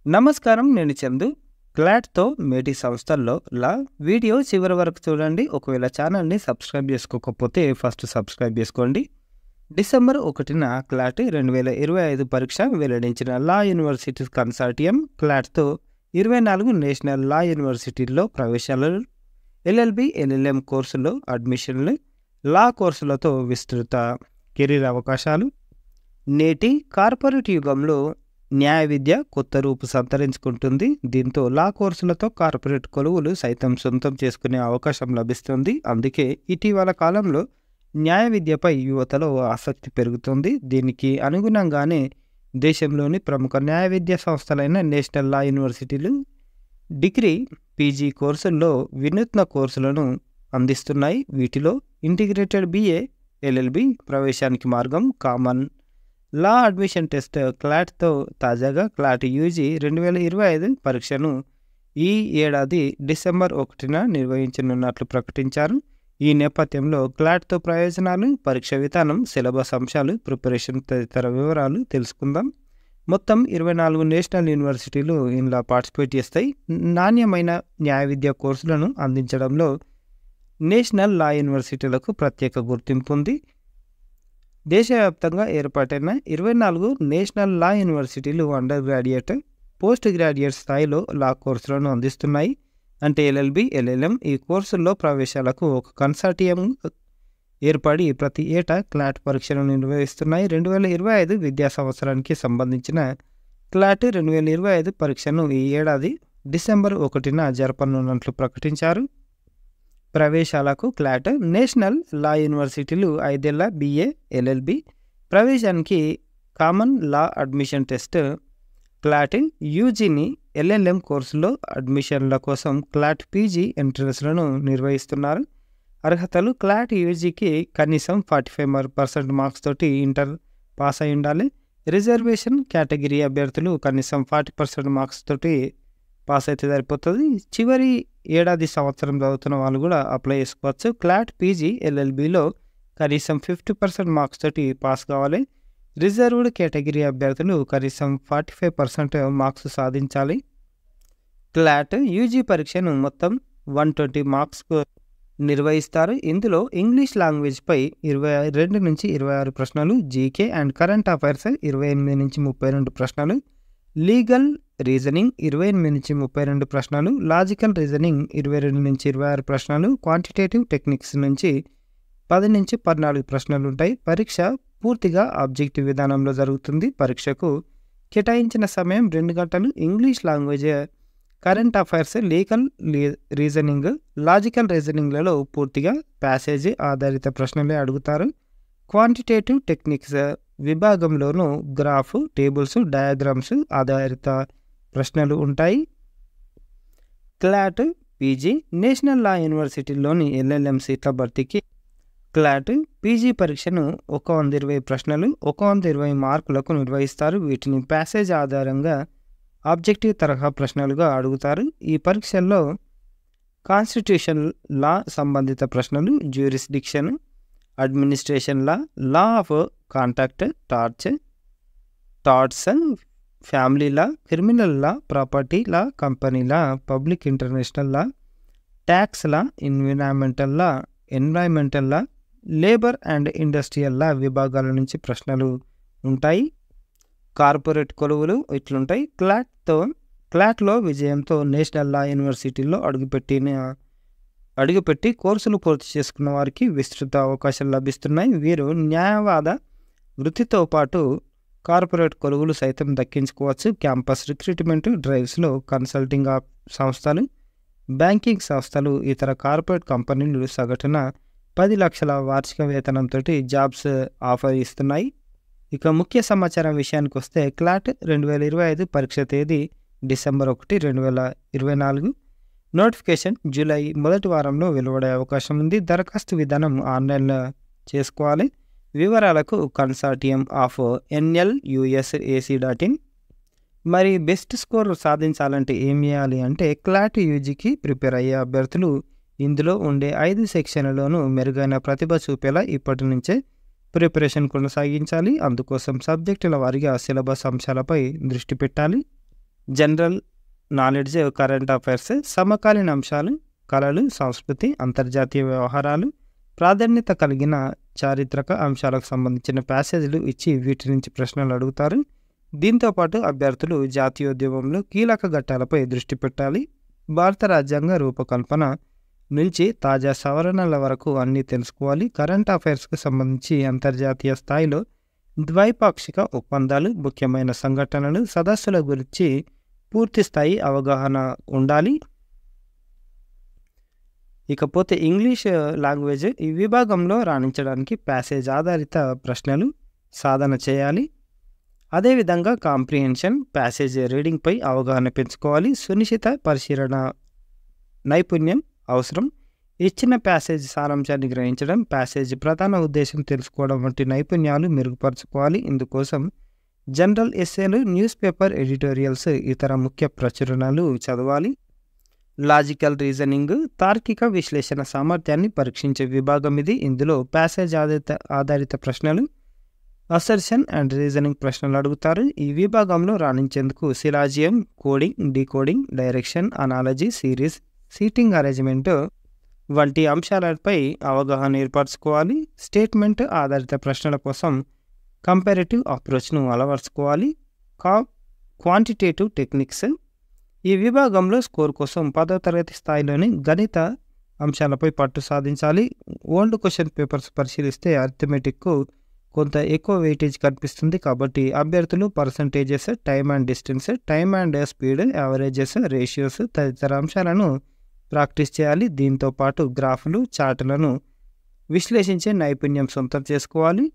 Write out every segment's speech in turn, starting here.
నమస్కారం. నేను చందు. క్లాట్‌తో మేటి సంస్థల్లో వీడియో చివరి వరకు చూడండి. ఒకవేళ ఛానల్‌ని సబ్స్క్రైబ్ చేసుకోకపోతే ఫస్ట్ సబ్స్క్రైబ్ చేసుకోండి. డిసెంబర్ 1న క్లాట్ 2025 పరీక్ష వెల్లడించిన లా యూనివర్సిటీస్ కన్సార్టియం క్లాట్‌తో 24 నేషనల్ లా యూనివర్సిటీల్లో ప్రవేశాలు, ఎల్ఎల్బి, ఎల్ఎల్ఎం కోర్సుల్లో అడ్మిషన్లు, లా కోర్సులతో విస్తృత కెరీర్ అవకాశాలు. నేటి కార్పొరేట్ యుగంలో న్యాయ విద్య కొత్త రూపు సంతరించుకుంటుంది. దీంతో లా కోర్సులతో కార్పొరేట్ కొలువులు సైతం సొంతం చేసుకునే అవకాశం లభిస్తుంది. అందుకే ఇటీవల కాలంలో న్యాయ విద్యపై యువతలో ఆసక్తి పెరుగుతుంది. దీనికి అనుగుణంగానే దేశంలోని ప్రముఖ న్యాయ విద్యా సంస్థలైన నేషనల్ లా యూనివర్సిటీలు డిగ్రీ, పీజీ కోర్సుల్లో వినూత్న కోర్సులను అందిస్తున్నాయి. వీటిలో ఇంటిగ్రేటెడ్ BA, LLB ప్రవేశానికి మార్గం, కామన్ లా అడ్మిషన్ టెస్ట్ క్లాట్‌తో తాజాగా క్లాట్ యూజీ 2025 పరీక్షను ఈ ఏడాది డిసెంబర్ 1న నిర్వహించనున్నట్లు ప్రకటించారు. ఈ నేపథ్యంలో క్లాట్‌తో ప్రయోజనాలు, పరీక్ష విధానం, సిలబస్ అంశాలు, ప్రిపరేషన్ తదితర వివరాలు తెలుసుకుందాం. మొత్తం 24 నేషనల్ యూనివర్సిటీలు ఇందులో పార్టిసిపేట్ చేస్తాయి. నాణ్యమైన న్యాయ విద్యా కోర్సులను అందించడంలో నేషనల్ లా యూనివర్సిటీలకు ప్రత్యేక గుర్తింపు ఉంది. దేశవ్యాప్తంగా ఏర్పాటైన 24 నేషనల్ లా యూనివర్సిటీలు అండర్ గ్రాడ్యుయేట్, పోస్ట్ గ్రాడ్యుయేట్ స్థాయిలో లా కోర్సులను అందిస్తున్నాయి. అంటే LLB, LLM ఈ కోర్సుల్లో ప్రవేశాలకు ఒక కన్సార్టియం ఏర్పడి ప్రతి ఏటా క్లాట్ పరీక్షలను నిర్వహిస్తున్నాయి. 2025 విద్యా సంవత్సరానికి సంబంధించిన క్లాట్ 2025 పరీక్షను ఈ ఏడాది డిసెంబర్ 1న జరపనున్నట్లు ప్రకటించారు. ప్రవేశాలకు క్లాట్ నేషనల్ లా యూనివర్సిటీలు 5 ఏళ్ల BA, LLB ప్రవేశానికి common law admission test, CLAT యూజీని LLM కోర్సులో అడ్మిషన్ల కోసం క్లాట్ పీజీ ఎంట్రన్స్లను నిర్వహిస్తున్నారు. అర్హతలు క్లాట్ యూజీకి కనీసం 45% మార్క్స్ తోటి ఇంటర్ పాస్ అయి ఉండాలి. రిజర్వేషన్ కేటగిరీ అభ్యర్థులు కనీసం 40% మార్క్స్ తోటి పాస్ అయితే సరిపోతుంది. చివరి ఏడాది సంవత్సరం చదువుతున్న వాళ్ళు కూడా అప్లై చేసుకోవచ్చు. క్లాట్ పీజీ, LLBలో కనీసం 50% మార్క్స్ తోటి పాస్ కావాలి. రిజర్వ్డ్ కేటగిరీ అభ్యర్థులు కనీసం 45% మార్క్స్ సాధించాలి. క్లాట్ యూజీ పరీక్షను మొత్తం 120 మార్క్స్కు నిర్వహిస్తారు. ఇందులో ఇంగ్లీష్ లాంగ్వేజ్పై 22 నుంచి 26 ప్రశ్నలు, జీకే అండ్ కరెంట్ అఫైర్స్ 28 నుంచి 32 ప్రశ్నలు, లీగల్ రీజనింగ్ 28 నుంచి 32 ప్రశ్నలు, లాజికల్ రీజనింగ్ 22 నుంచి 26 ప్రశ్నలు, క్వాంటిటేటివ్ టెక్నిక్స్ నుంచి 10 నుంచి 14 ప్రశ్నలు ఉంటాయి. పరీక్ష పూర్తిగా ఆబ్జెక్టివ్ విధానంలో జరుగుతుంది. పరీక్షకు కేటాయించిన సమయం 2 గంటలు. English language, current affairs, legal reasoning, logical రీజనింగ్లలో పూర్తిగా ప్యాసేజీ ఆధారిత ప్రశ్నలే అడుగుతారు. క్వాంటిటేటివ్ టెక్నిక్స్ విభాగంలోనూ గ్రాఫ్, టేబుల్స్, డయాగ్రామ్స్ ఆధారిత ప్రశ్నలు ఉంటాయి. క్లాట్ పీజీ నేషనల్ లా యూనివర్సిటీలోని LLM సీట్ల భర్తీకి క్లాట్ పీజీ పరీక్షను 120 ప్రశ్నలు, 120 మార్కులకు నిర్వహిస్తారు. వీటిని ప్యాసేజ్ ఆధారంగా ఆబ్జెక్టివ్ తరహా ప్రశ్నలుగా అడుగుతారు. ఈ పరీక్షల్లో కాన్స్టిట్యూషన్ లా సంబంధిత ప్రశ్నలు, jurisdiction, administration law, law of contract, torts, family law, criminal law, property law, company law, public international law, tax law, environmental law, labour and industrial law విభాగాల నుంచి ప్రశ్నలు ఉంటాయి. కార్పొరేట్ కొలువులు ఇట్లుంటాయి. క్లాట్లో విజయంతో నేషనల్ లా యూనివర్సిటీలో అడుగుపెట్టి కోర్సులు పూర్తి చేసుకున్న వారికి విస్తృత అవకాశాలు లభిస్తున్నాయి. వీరు న్యాయవాద వృత్తితో పాటు కార్పొరేట్ కొలువులు సైతం దక్కించుకోవచ్చు. క్యాంపస్ రిక్రూట్మెంట్ డ్రైవ్స్లో కన్సల్టింగ్ సంస్థలు, బ్యాంకింగ్ సంస్థలు, ఇతర కార్పొరేట్ కంపెనీలు సగటున 10 లక్షల వార్షిక వేతనంతో జాబ్స్ ఆఫర్ ఇస్తున్నాయి. ఇక ముఖ్య సమాచారం విషయానికి వస్తే క్లాట్ 2025 పరీక్ష తేదీ డిసెంబర్ 1, 2024. నోటిఫికేషన్ జూలై మొదటి వారంలో వెలువడే అవకాశం ఉంది. దరఖాస్తు విధానం ఆన్లైన్లో చేసుకోవాలి. వివరాలకు కన్సార్టియం ఆఫ్ NLUSAC.in. మరి బెస్ట్ స్కోర్ సాధించాలంటే ఏం చేయాలి అంటే క్లాట్ యూజీకి ప్రిపేర్ అయ్యే అభ్యర్థులు ఇందులో ఉండే 5 సెక్షన్లలోనూ మెరుగైన ప్రతిభ చూపేలా ఇప్పటి నుంచే ప్రిపరేషన్ కొనసాగించాలి. అందుకోసం సబ్జెక్టుల వారీగా సిలబస్ అంశాలపై దృష్టి పెట్టాలి. జనరల్ నాలెడ్జ్, కరెంట్ అఫైర్స్, సమకాలీన అంశాలు, కళలు, సంస్కృతి, అంతర్జాతీయ వ్యవహారాలు, ప్రాధాన్యత కలిగిన చారిత్రక అంశాలకు సంబంధించిన ప్యాసేజీలు ఇచ్చి వీటి నుంచి ప్రశ్నలు అడుగుతారు. దీంతోపాటు అభ్యర్థులు జాతీయోద్యమంలో కీలక ఘట్టాలపై దృష్టి పెట్టాలి. భారత రాజ్యాంగ రూపకల్పన నుంచి తాజా సవరణల వరకు అన్నీ తెలుసుకోవాలి. కరెంట్ అఫైర్స్కి సంబంధించి అంతర్జాతీయ స్థాయిలో ద్వైపాక్షిక ఒప్పందాలు, ముఖ్యమైన సంఘటనలు, సదస్సుల గురించి పూర్తి స్థాయి అవగాహన ఉండాలి. ఇకపోతే ఇంగ్లీష్ లాంగ్వేజ్ ఈ విభాగంలో రాణించడానికి ప్యాసేజ్ ఆధారిత ప్రశ్నలు సాధన చేయాలి. అదేవిధంగా కాంప్రిహెన్షన్, ప్యాసేజ్ రీడింగ్పై అవగాహన పెంచుకోవాలి. సునిశ్చిత పరిశీలన నైపుణ్యం అవసరం. ఇచ్చిన ప్యాసేజ్ సారాంశాన్ని గ్రహించడం, ప్యాసేజ్ ప్రధాన ఉద్దేశం తెలుసుకోవడం వంటి నైపుణ్యాలు మెరుగుపరచుకోవాలి. ఇందుకోసం జనరల్ ఎస్సేలు, న్యూస్ పేపర్ ఎడిటోరియల్స్, ఇతర ముఖ్య ప్రచురణలు చదవాలి. లాజికల్ రీజనింగ్, తార్కిక విశ్లేషణ సామర్థ్యాన్ని పరీక్షించే విభాగం ఇది. ఇందులో ప్యాసేజ్ ఆధారిత ప్రశ్నలు, అసర్షన్ అండ్ రీజనింగ్ ప్రశ్నలు అడుగుతారు. ఈ విభాగంలో రాణించేందుకు syllogism, coding, decoding, direction, analogy, series, seating arrangement వంటి అంశాలపై అవగాహన ఏర్పరచుకోవాలి. స్టేట్మెంట్ ఆధారిత ప్రశ్నల కోసం కంపారిటివ్ అప్రోచ్ను అలవర్చుకోవాలి. క్వాంటిటేటివ్ టెక్నిక్స్ ఈ విభాగంలో స్కోర్ కోసం 10వ తరగతి స్థాయిలోని గణిత అంశాలపై పట్టు సాధించాలి. ఓల్డ్ క్వశ్చన్ పేపర్స్ పరిశీలిస్తే అర్థమెటిక్కు కొంత ఎక్కువ వెయిటేజ్ కనిపిస్తుంది. కాబట్టి అభ్యర్థులు percentages, time and distance, time and speed, averages, ratios తదితర అంశాలను ప్రాక్టీస్ చేయాలి. దీంతో పాటు గ్రాఫ్లు, చార్టులను విశ్లేషించే నైపుణ్యం సొంతం చేసుకోవాలి.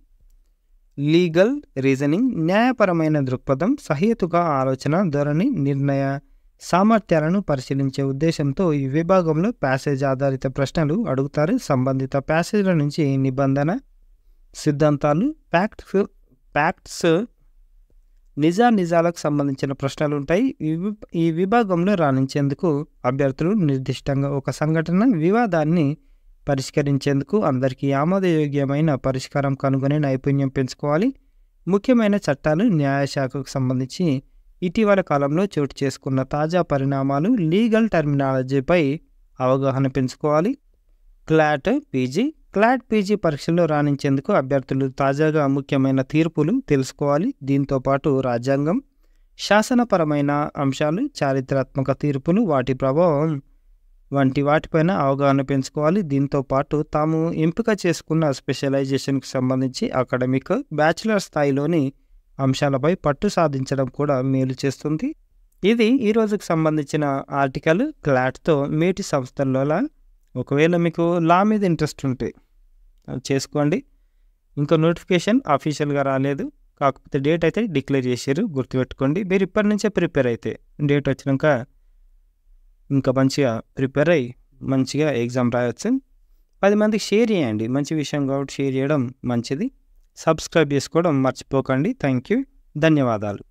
లీగల్ రీజనింగ్, న్యాయపరమైన దృక్పథం, సహేతుక ఆలోచన ధోరణి, నిర్ణయ సామర్థ్యాలను పరిశీలించే ఉద్దేశంతో ఈ విభాగంలో ప్యాసేజ్ ఆధారిత ప్రశ్నలు అడుగుతారు. సంబంధిత ప్యాసేజ్ల నుంచి నిబంధన, సిద్ధాంతాలు, ఫ్యాక్ట్స్, నిజాలకు సంబంధించిన ప్రశ్నలు ఉంటాయి. ఈ విభాగంలో రాణించేందుకు అభ్యర్థులు నిర్దిష్టంగా ఒక సంఘటన, వివాదాన్ని పరిష్కరించేందుకు అందరికీ ఆమోదయోగ్యమైన పరిష్కారం కనుగొనే నైపుణ్యం పెంచుకోవాలి. ముఖ్యమైన చట్టాలు, న్యాయశాఖకు సంబంధించి ఇటీవల కాలంలో చోటు చేసుకున్న తాజా పరిణామాలు, లీగల్ టర్మినాలజీపై అవగాహన పెంచుకోవాలి. క్లాట్ పీజీ పరీక్షల్లో రాణించేందుకు అభ్యర్థులు తాజాగా ముఖ్యమైన తీర్పులు తెలుసుకోవాలి. దీంతోపాటు రాజ్యాంగం, శాసనపరమైన అంశాలు, చారిత్రాత్మక తీర్పులు, వాటి ప్రభావం వంటి వాటిపైన అవగాహన పెంచుకోవాలి. దీంతోపాటు తాము ఎంపిక చేసుకున్న స్పెషలైజేషన్కి సంబంధించి అకాడమిక్, బ్యాచిలర్ స్థాయిలోని అంశాలపై పట్టు సాధించడం కూడా మేలు చేస్తుంది. ఇది ఈరోజుకు సంబంధించిన ఆర్టికల్. క్లాట్తో మేటి సంస్థల్లో ఒకవేళ మీకు లా మీద ఇంట్రెస్ట్ ఉంటే చేసుకోండి. ఇంకా నోటిఫికేషన్ అఫీషియల్గా రాలేదు, కాకపోతే డేట్ అయితే డిక్లేర్ చేశారు, గుర్తుపెట్టుకోండి. మీరు ఇప్పటి నుంచే ప్రిపేర్ అయితే డేట్ వచ్చినాక ఇంకా మంచిగా ప్రిపేర్ అయ్యి మంచిగా ఎగ్జామ్ రాయవచ్చు. 10 మందికి షేర్ చేయండి, మంచి విషయం కాబట్టి షేర్ చేయడం మంచిది. సబ్స్క్రైబ్ చేసుకోవడం మర్చిపోకండి. థ్యాంక్ యూ, ధన్యవాదాలు.